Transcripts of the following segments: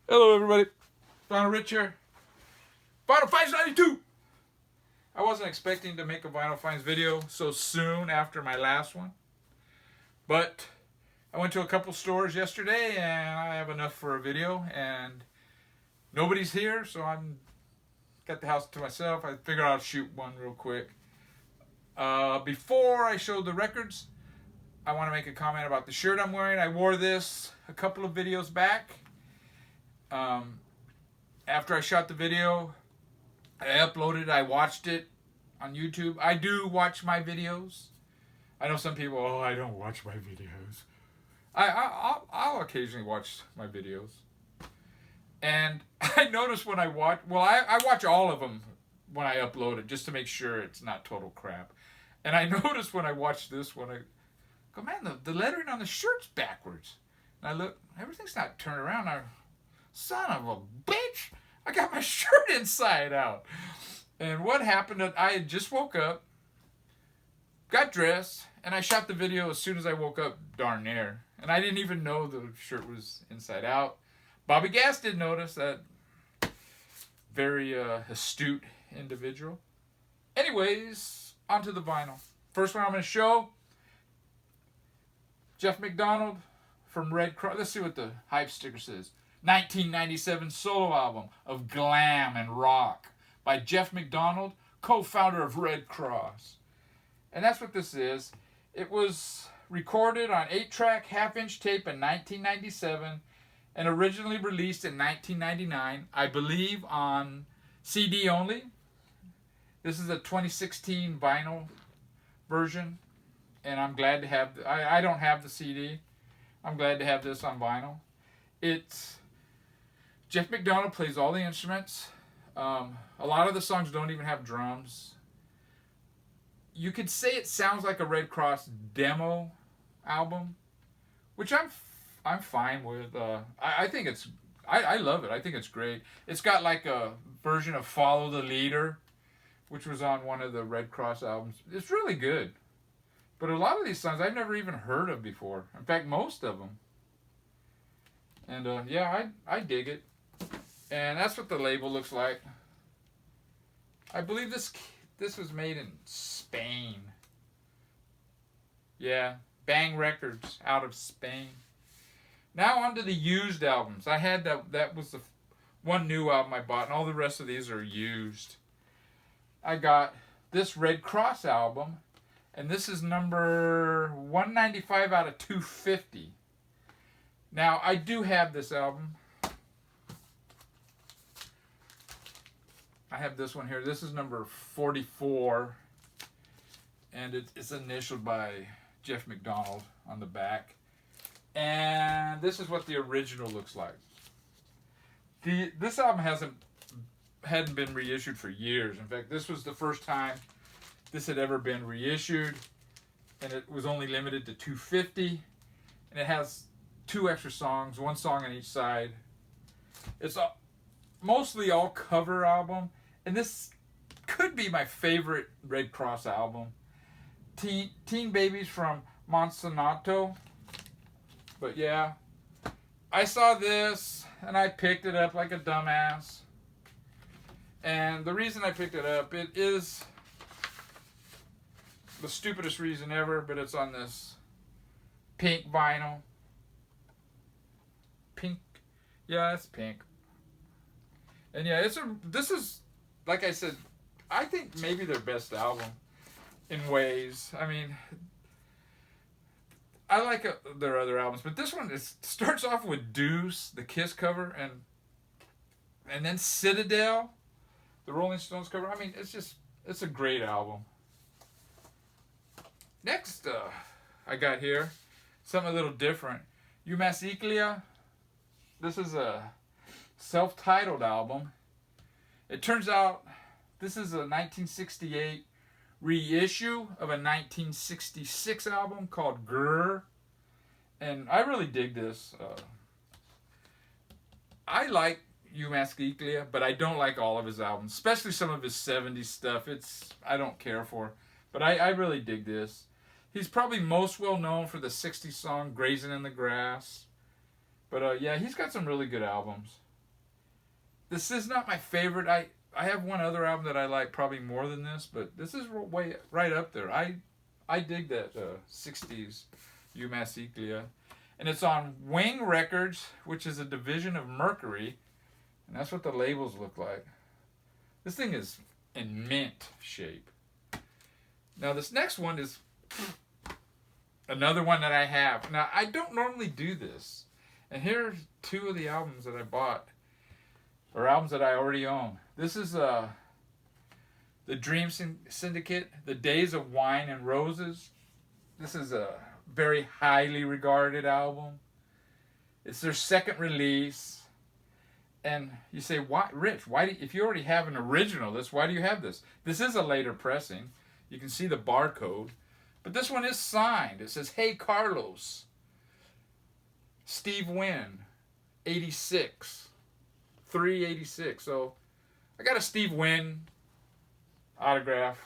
Hello, everybody. Vinyl Rich here. Vinyl Finds 92. I wasn't expecting to make a Vinyl Finds video so soon after my last one, but I went to a couple stores yesterday and I have enough for a video, and nobody's here, so I'm got the house to myself. I figured I'll shoot one real quick. Before I show the records, I want to make a comment about the shirt I'm wearing. I wore this a couple of videos back. After I shot the video, I uploaded it, I watched it on YouTube. I do watch my videos. I know some people, I don't watch my videos. I'll occasionally watch my videos. And I noticed when I watch, I watch all of them when I upload it just to make sure it's not total crap. And I noticed when I watched this one, I go, man, the lettering on the shirt's backwards. And I look, everything's not turned around. Son of a bitch! I got my shirt inside out. And what happened, I had just woke up, got dressed, and I shot the video as soon as I woke up, darn near. And I didn't even know the shirt was inside out. Bobby Gass did notice that. Very astute individual. Anyways, onto the vinyl. First one I'm going to show, Jeff McDonald from Red Cross. Let's see what the hype sticker says. 1997 solo album of glam and rock by Jeff McDonald, co-founder of Red Cross. And that's what this is. It was recorded on 8-track half-inch tape in 1997 and originally released in 1999, I believe on CD only. This is a 2016 vinyl version, and I'm glad to have, I don't have the CD. I'm glad to have this on vinyl. It's Jeff McDonald plays all the instruments. A lot of the songs don't even have drums. You could say it sounds like a Red Cross demo album, which I'm fine with. I think it's I love it. I think it's great. It's got like a version of Follow the Leader, which was on one of the Red Cross albums. It's really good. But a lot of these songs I've never even heard of before. In fact, most of them. And I dig it. And that's what the label looks like. I believe this was made in Spain. Yeah, Bang Records out of Spain. Now on to the used albums. I had that was the one new album I bought, and all the rest of these are used. I got this Red Cross album, and this is number 195 out of 250. Now, I do have this album. I have this one here. This is number 44. And it's initialed by Jeff McDonald on the back. And this is what the original looks like. This album hadn't been reissued for years. In fact, this was the first time this had ever been reissued. And it was only limited to 250. And it has 2 extra songs, 1 song on each side. It's mostly all cover album, and this could be my favorite Red Cross album. Teen Babies from Monsanto. But yeah, I saw this and I picked it up like a dumbass. And the reason I picked it up, it is the stupidest reason ever, but it's on this pink vinyl. Pink. Yeah, it's pink. And yeah, this is, like I said, I think maybe their best album in ways. I mean, I like their other albums, but this one starts off with Deuce, the Kiss cover, and then Citadel, the Rolling Stones cover. I mean, it's a great album. Next, I got here something a little different. UMass Iklia. This is a self-titled album. It turns out this is a 1968 reissue of a 1966 album called Grr. And I really dig this. I like UMass Iklia, but I don't like all of his albums, especially some of his 70s stuff. I don't care for. But I really dig this. He's probably most well known for the 60s song Grazing in the Grass. But yeah, he's got some really good albums. This is not my favorite. I have one other album that I like probably more than this, but this is way right up there. I dig that 60s UMass Eaglia. And it's on Wing Records, which is a division of Mercury. And that's what the labels look like. This thing is in mint shape. Now this next one is another one that I have. Now I don't normally do this. And here are two of the albums that I bought. Or albums that I already own. This is the Dream Syndicate, The Days of Wine and Roses. This is a very highly regarded album. It's their second release. And you say, why, Rich, if you already have an original of this, why do you have this? This is a later pressing. You can see the barcode. But this one is signed. It says, Hey Carlos, Steve Wynn, 86, 386. So I got a Steve Wynn autograph.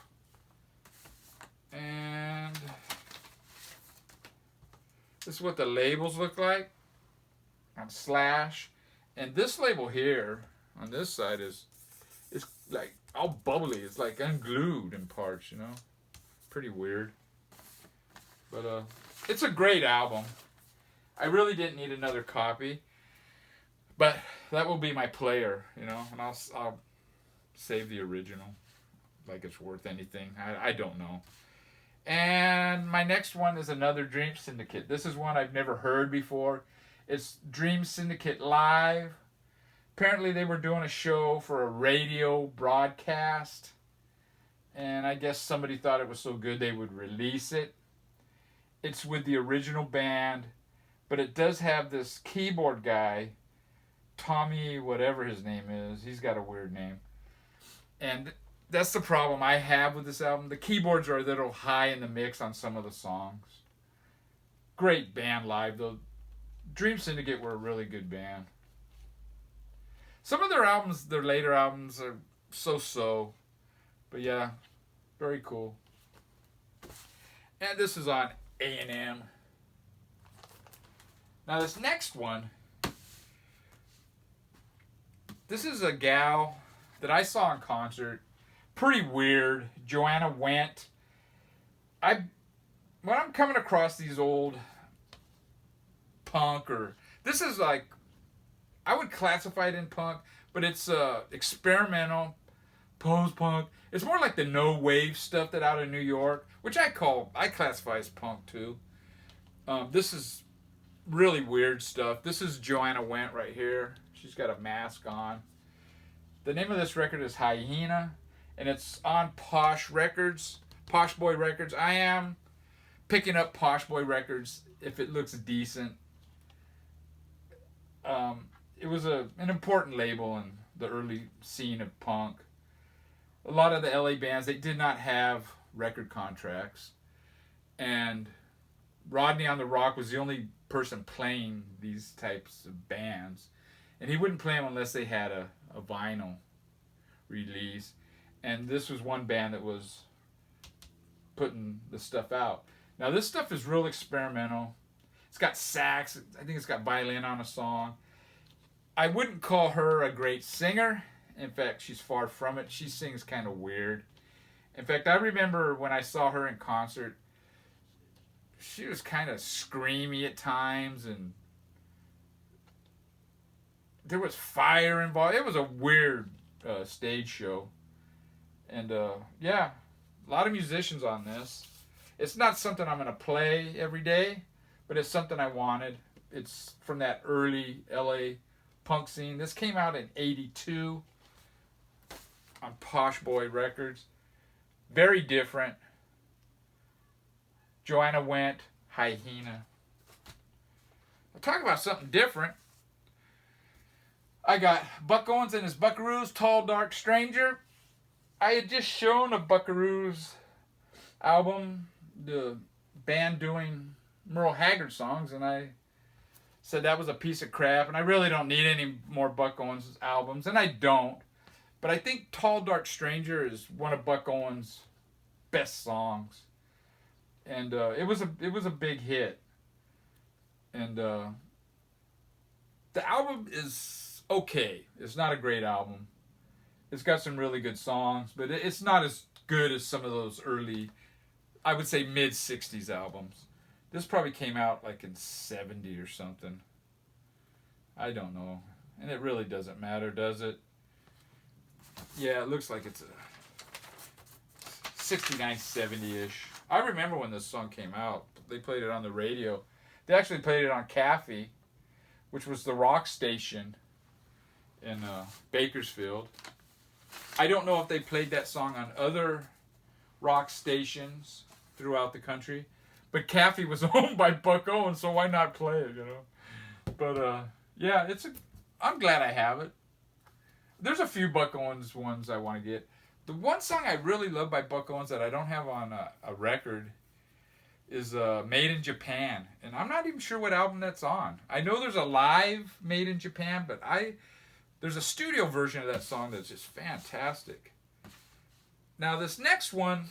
And this is what the labels look like on Slash. And this label here on this side is like all bubbly. It's like unglued in parts, you know. Pretty weird. But it's a great album. I really didn't need another copy. But that will be my player, you know, and I'll save the original like it's worth anything. I don't know. And my next one is another Dream Syndicate. This is one I've never heard before. It's Dream Syndicate Live. Apparently they were doing a show for a radio broadcast. And I guess somebody thought it was so good they would release it. It's with the original band. But it does have this keyboard guy, Tommy whatever his name is. He's got a weird name. And that's the problem I have with this album. The keyboards are a little high in the mix on some of the songs. Great band live, though. Dream Syndicate were a really good band. Some of their albums, their later albums, are so-so. But yeah, very cool. And this is on A&M. Now this next one, this is a gal that I saw in concert. Pretty weird. Johanna Went. When I'm coming across these old punk, or this is like, I would classify it in punk, but it's experimental, post-punk. It's more like the no-wave stuff that out of New York, which I classify as punk too. This is really weird stuff. This is Johanna Went right here. She's got a mask on. The name of this record is Hyena, and it's on Posh Records, Posh Boy Records. I am picking up Posh Boy Records if it looks decent. It was an important label in the early scene of punk. A lot of the LA bands, they did not have record contracts. And Rodney on the Rock was the only person playing these types of bands. And he wouldn't play them unless they had a vinyl release. And this was one band that was putting the stuff out. Now this stuff is real experimental. It's got sax. I think it's got violin on a song. I wouldn't call her a great singer. In fact, she's far from it. She sings kind of weird. In fact, I remember when I saw her in concert, she was kind of screamy at times, and there was fire involved. It was a weird stage show. And yeah, a lot of musicians on this. It's not something I'm going to play every day, but it's something I wanted. It's from that early LA punk scene. This came out in 82 on Posh Boy Records. Very different. Johanna Went, Hyena. I'll talk about something different. I got Buck Owens and his Buckaroos, Tall Dark Stranger. I had just shown a Buckaroos album, the band doing Merle Haggard songs, and I said that was a piece of crap, and I really don't need any more Buck Owens albums, and I don't. But I think Tall Dark Stranger is one of Buck Owens' best songs. And it was a big hit. And the album is okay. It's not a great album. It's got some really good songs, but it's not as good as some of those early, I would say mid 60s albums. This probably came out like in 70 or something. I don't know. And it really doesn't matter, does it? Yeah, it looks like it's a 69, 70-ish. I remember when this song came out. They played it on the radio. They actually played it on Cafe, which was the rock station in Bakersfield. I don't know if they played that song on other rock stations throughout the country, but Cafe was owned by Buck Owens, so why not play it, you know? But yeah, I'm glad I have it. There's a few Buck Owens ones I want to get. The one song I really love by Buck Owens that I don't have on a record is Made in Japan, and I'm not even sure what album that's on. I know there's a live Made in Japan, but there's a studio version of that song that's just fantastic. Now this next one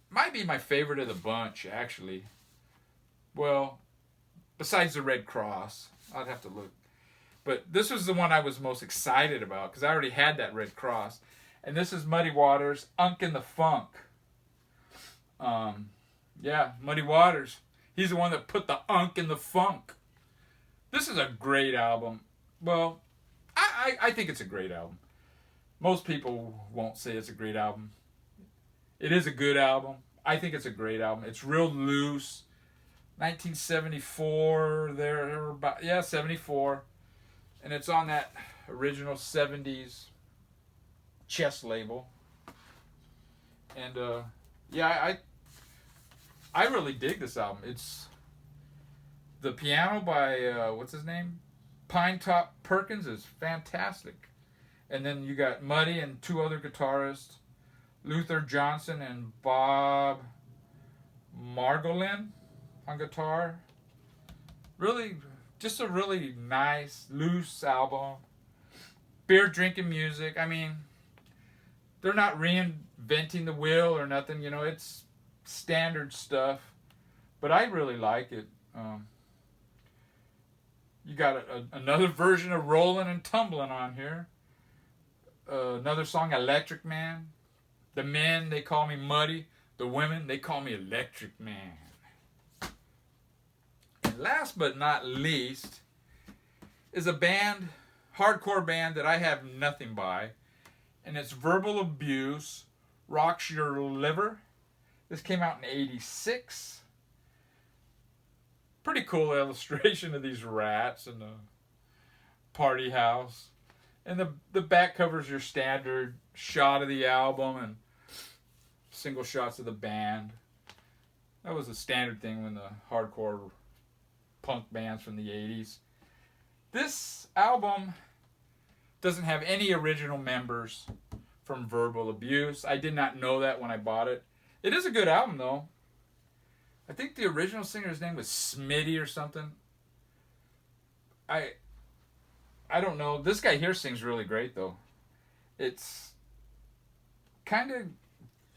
might be my favorite of the bunch, actually. Well, besides the Red Cross, I'd have to look. But this was the one I was most excited about because I already had that Red Cross. And this is Muddy Waters, Unk in the Funk. Yeah, Muddy Waters. He's the one that put the unk in the funk. This is a great album. Well, I think it's a great album. Most people won't say it's a great album. It is a good album. I think it's a great album. It's real loose. 1974, yeah, 74. And it's on that original 70s Chess label. And yeah, I really dig this album. It's the piano by what's his name? Pinetop Perkins is fantastic. And then you got Muddy and two other guitarists, Luther Johnson and Bob Margolin on guitar. Really, just a really nice, loose album. Beer drinking music. I mean, they're not reinventing the wheel or nothing. You know, it's standard stuff. But I really like it. You got another version of Rollin' and Tumblin' on here. Another song, Electric Man. The men, they call me Muddy. The women, they call me Electric Man. And last but not least is a band, hardcore band that I have nothing by. And it's Verbal Abuse, Rocks Your Liver. This came out in 86. Pretty cool illustration of these rats in the party house. And the back covers your standard shot of the album and single shots of the band. That was a standard thing when the hardcore punk bands from the 80s. This album doesn't have any original members from Verbal Abuse. I did not know that when I bought it. It is a good album, though. I think the original singer's name was Smitty or something. I don't know. This guy here sings really great, though. It's kind of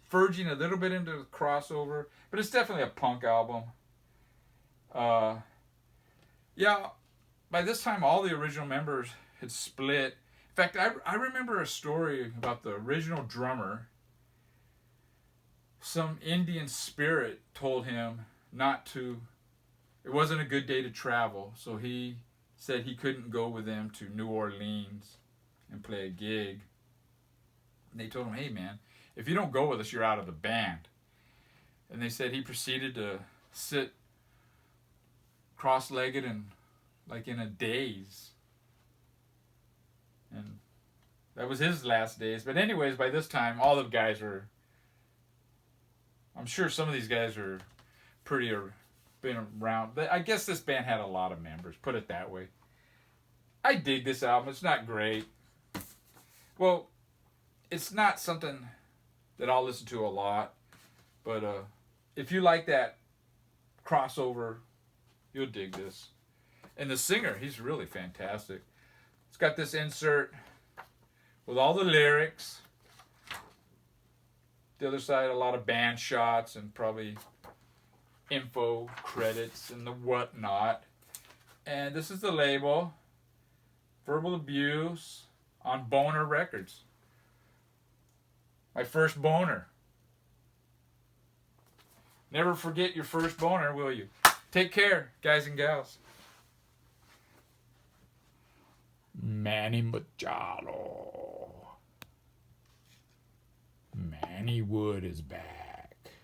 verging a little bit into the crossover, but it's definitely a punk album. Yeah, by this time, all the original members had split. In fact, I remember a story about the original drummer. Some Indian spirit told him it wasn't a good day to travel, so he said he couldn't go with them to New Orleans and play a gig. And they told him, hey man, if you don't go with us, you're out of the band. And they said he proceeded to sit cross-legged and like in a daze. And that was his last days. But anyways, by this time, all the guys were, I'm sure some of these guys are been around. But I guess this band had a lot of members, put it that way. I dig this album. It's not great. Well, it's not something that I'll listen to a lot. But if you like that crossover, you'll dig this. And the singer, he's really fantastic. It's got this insert with all the lyrics. The other side, a lot of band shots and probably info credits and the whatnot. And this is the label. Verbal abuse on Boner Records. My first boner. Never forget your first boner, will you? Take care, guys and gals. Manny Machado. Manny Wood is back.